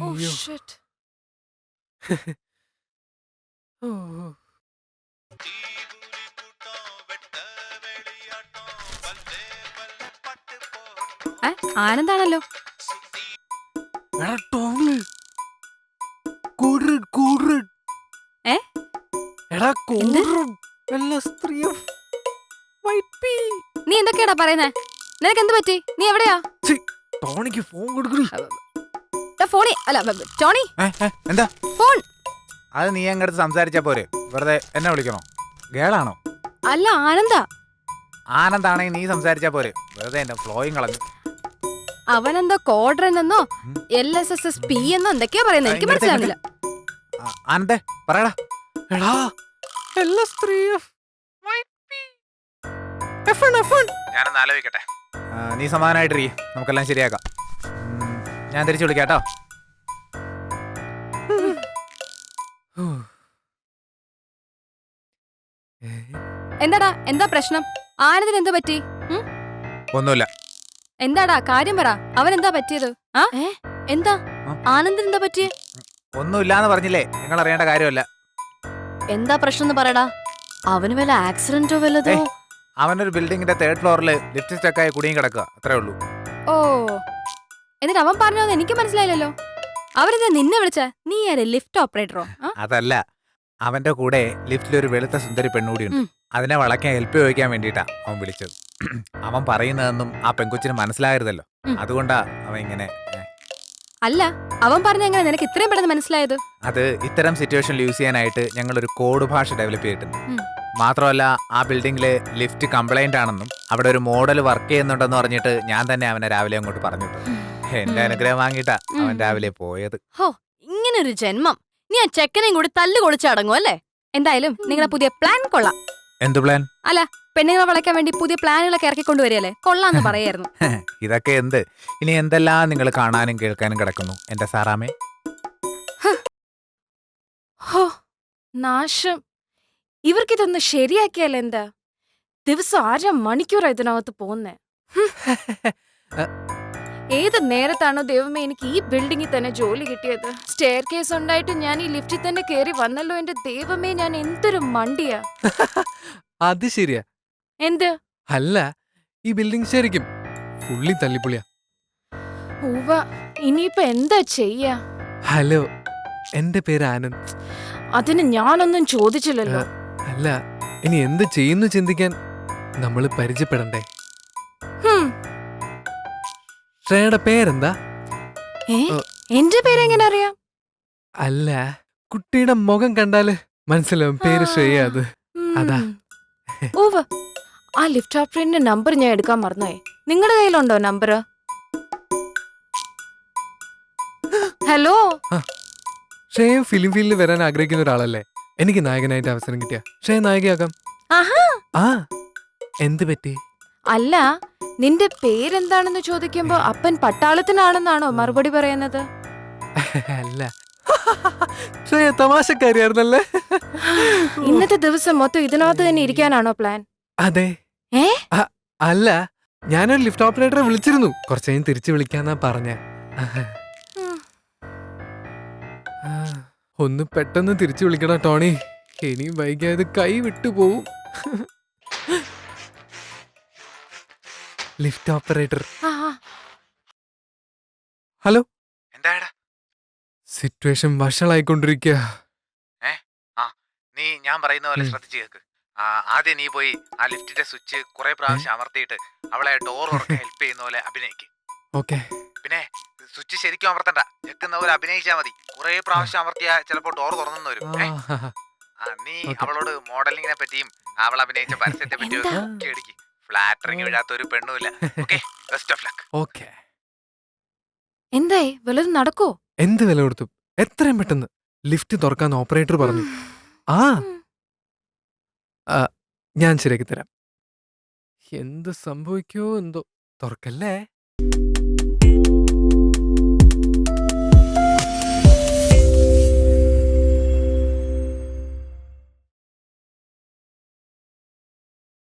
Oh shit. Oh. ആനന്ദാണല്ലോ. നീ എന്തൊക്കെയാടാ പറയുന്നേ? നിനക്ക് എന്ത് പറ്റി? നീ എവിടെയാ? ടോണിക്ക് ഫോൺ കൊടുക്കടി. ഫോണി അല്ല ടോണി എന്താ ഫോൺ. അത് നീ അങ്ങടുത്ത് സംസാരിച്ചാ പോരെ, വെറുതെ എന്നെ വിളിക്കണോ? ഗേളാണോ? അല്ല ആനന്ദാ. ആനന്ദാണെങ്കിൽ നീ സംസാരിച്ചാ പോരെ, വെറുതെ എന്റെ ഫ്ലോയും കളഞ്ഞു. അവനെന്തോ കോഡ്രൻ എന്നോ LSSSP എന്നോ എന്തൊക്കെയാ പറയുന്നത്, എനിക്ക് മനസ്സിലാവുന്നില്ല. ആനന്ദേ പറയടാ. എടാ ഞാനൊന്ന് ആലോചിക്കട്ടെ. നീ സമാധാനായിട്ടിരി, നമുക്കെല്ലാം ശരിയാക്കാം. ഞാൻ തിരിച്ചു വിളിക്കാട്ടോ. എന്താടാ, എന്താ പ്രശ്നം? ആനന്ദിന് എന്താ പറ്റി? ഒന്നുമില്ല. എന്താടാ കാര്യം പറ. അവൻ എന്താ പറ്റിയത്? എന്താ ആനന്ദിന് എന്താ പറ്റിയേ? ഒന്നുമില്ലാന്ന് പറഞ്ഞില്ലേ, നിങ്ങൾ അറിയേണ്ട കാര്യമല്ല. എന്താ പ്രശ്നം പറയടാ. അവന് വല്ല ആക്സിഡന്റോ വല്ലതോ? അവനൊരു ബിൽഡിങ്ങിന്റെ 3rd ഫ്ലോറിൽ ലിഫ്റ്റ് സ്റ്റക്കായി കുടുങ്ങി കിടക്കുക, അത്രേ ഉള്ളൂ. ഓ, എന്നിട്ട് അവൻ പറഞ്ഞോന്ന് എനിക്ക് മനസ്സിലായില്ലല്ലോ. അവരെന്താ നിന്നെ വിളിച്ച? നീ ആരെ, ലിഫ്റ്റ് ഓപ്പറേറ്ററോ? അതല്ല, അവന്റെ കൂടെ ലിഫ്റ്റിൽ ഒരു വെളുത്ത സുന്ദരി പെണ്ണുകൂടിയുണ്ട്. അതിനെ വളയ്ക്കാൻ ഹെൽപ്പ് ചോദിക്കാൻ വേണ്ടിയിട്ടാ അവൻ വിളിച്ചത്. അവൻ പറയുന്നതൊന്നും ആ പെൺകൊച്ചിന് മനസ്സിലാകരുതല്ലോ, അതുകൊണ്ടാ അവൻ ഇങ്ങനെ. അല്ല, അവൻ പറഞ്ഞ എങ്ങനെ നിനക്ക് ഇത്രയും പെട്ടെന്ന് മനസ്സിലായത്? അത് ഇത്തരം സിറ്റുവേഷൻ യൂസ് ചെയ്യാനായിട്ട് ഞങ്ങളൊരു കോഡ് ഭാഷ ഡെവലപ്പ് ചെയ്തിട്ടുണ്ട്. മാത്രമല്ല, ആ ബിൽഡിംഗില് ലിഫ്റ്റ് കംപ്ലൈന്റ് ആണെന്നും അവിടെ ഒരു മോഡൽ വർക്ക് ചെയ്യുന്നുണ്ടെന്ന് പറഞ്ഞിട്ട് ഞാൻ തന്നെ അവനെ രാവിലെ അങ്ങോട്ട് പറഞ്ഞിട്ടു. എന്റെ അനുഗ്രഹം വാങ്ങിയിട്ടാ അവൻ രാവിലെ പോയത്. ഹോ, ഇങ്ങനൊരു ജന്മം. നീ ആ ചെക്കനെയും കൂടി തല്ലു കൊളിച്ചടങ്ങും അല്ലേ? എന്തായാലും നിങ്ങളുടെ പുതിയ പ്ലാൻ കൊള്ളാം. എന്ത് പ്ലാൻ? അല്ല, പെണ്ണുങ്ങളെ വളയ്ക്കാൻ വേണ്ടി പുതിയ പ്ലാനുകളൊക്കെ ഇറക്കിക്കൊണ്ടുവരികയല്ലേ, കൊള്ളാന്ന് പറയായിരുന്നു. ഇതൊക്കെ എന്ത്? ഇനി എന്തെല്ലാം നിങ്ങൾ കാണാനും കേൾക്കാനും കിടക്കുന്നു എന്റെ സാറാമേ. ഹോ, നാശം. ഇവർക്കിതൊന്ന് ശരിയാക്കിയാൽ എന്താ? ദിവസം 1/2 മണിക്കൂറാ ഇതിനകത്ത് പോകുന്നേ. ഏത് നേരത്താണോ ദൈവമേ എനിക്ക് ഈ ബിൽഡിങ്ങിൽ തന്നെ ജോലി കിട്ടിയത്? സ്റ്റെയർ കേസ് ഉണ്ടായിട്ട് ഞാൻ ഈ ലിഫ്റ്റിൽ തന്നെ കയറി വന്നല്ലോ. എന്റെ ദൈവമേ, ഞാൻ എന്തൊരു മണ്ടിയാ. അത് ശരിയാ. എന്ത്? അല്ല, ഈ ബിൽഡിംഗ് ശരിക്കും ഫുള്ളി തല്ലിപ്പൊളിയാ. ഉവ്വ, ഇനിയിപ്പോ എന്താ ചെയ്യാ? ഹലോ, എന്റെ പേര് ആനന്ദ്. അതിന് ഞാനൊന്നും ചോദിച്ചില്ലല്ലോ. അല്ല, ഇനി എന്ത് ചെയ്യുന്നു ചിന്തിക്കാൻ നമ്മൾ പരിചയപ്പെടണ്ടേ? ശ്രേയയുടെ പേരെന്താ? എന്റെ പേരെങ്ങനെ അറിയാം? അല്ല, കുട്ടിയുടെ മുഖം കണ്ടാല് മനസ്സിലാവും പേര് ശ്രേയ. അത് അതാ. ഓവ്, ആ ലിഫ്റ്റ് ഓപ്പറേറ്ററിന്റെ നമ്പർ ഞാൻ എടുക്കാൻ മറന്നുപോയി. നിങ്ങളുടെ കയ്യിലുണ്ടോ നമ്പർ? ഹലോ, ശ്രേയ ഫിലിം ഫീൽഡിൽ വരാൻ ആഗ്രഹിക്കുന്ന ഒരാളല്ലേ? എനിക്ക് നായകനായിട്ട് അവസരം കിട്ടിയ ശ്രേയ നായികയാകാം. ആ, എന്ത് പറ്റി? അല്ല, നിന്റെ പേരെന്താണെന്ന് ചോദിക്കുമ്പോ അപ്പൻ പട്ടാളത്തിനാണെന്നാണോ മറുപടി പറയുന്നത്? അല്ല, ശ്രേയ തമാശക്കാരിയായിരുന്നല്ലേ? ഇന്നത്തെ ദിവസം മൊത്തം ഇതിനകത്ത് തന്നെ ഇരിക്കാനാണോ പ്ലാൻ? അതെ. അല്ല, ഞാനൊരു ലിഫ്റ്റ് ഓപ്പറേറ്ററെ വിളിച്ചിരുന്നു. കുറച്ച് കഴിഞ്ഞ് തിരിച്ചു വിളിക്കാന്നാ പറഞ്ഞ. ഒന്ന് പെട്ടെന്ന് തിരിച്ചു വിളിക്കണ ടോണി, ഇനിയും വൈകാതെ കൈ വിട്ടുപോവും. Lift operator. ഹലോ. എന്താടാ? സിറ്റുവേഷൻ വഷളായിക്കൊണ്ടിരിക്കുക. നീ ഞാൻ പറയുന്ന പോലെ ശ്രദ്ധിച്ചു കേക്ക്. ആദ്യം നീ പോയി ആ ലിഫ്റ്റിന്റെ സ്വിച്ച് കുറെ പ്രാവശ്യം അമർത്തിയിട്ട് അവളെ ഡോർ തുറക്കാൻ ഹെൽപ്പ് ചെയ്യുന്ന പോലെ അഭിനയിക്ക്. ഓക്കെ. പിന്നെ സ്വിച്ച് ശരിക്കും അമർത്തണ്ട, ഞെക്കുന്ന പോലെ അഭിനയിച്ചാ മതി. കുറെ പ്രാവശ്യം അമർത്തിയാ ചിലപ്പോ ഡോർ തുറന്നു വരും. നീ Okay. അവളോട് മോഡലിങ്ങിനെ പറ്റിയും അവൾ അഭിനയിച്ച പരസ്യത്തെ പറ്റിയും ഫ്ലാറ്ററിങ് വിടാത്ത ഒരു പെണ്ണുമില്ല. Okay, best of luck. Okay. എന്തായി വല്ലതും നടക്കോ? എന്ത് വില കൊടുത്തു? എത്രയും പെട്ടെന്ന് ലിഫ്റ്റ് തുറക്കാൻ ഓപ്പറേറ്റർ പറഞ്ഞു. ആ ആ, ഞാൻ ശരിയാക്കി തരാം. എന്ത് സംഭവിക്കോ എന്തോ. തുറക്കല്ലേ.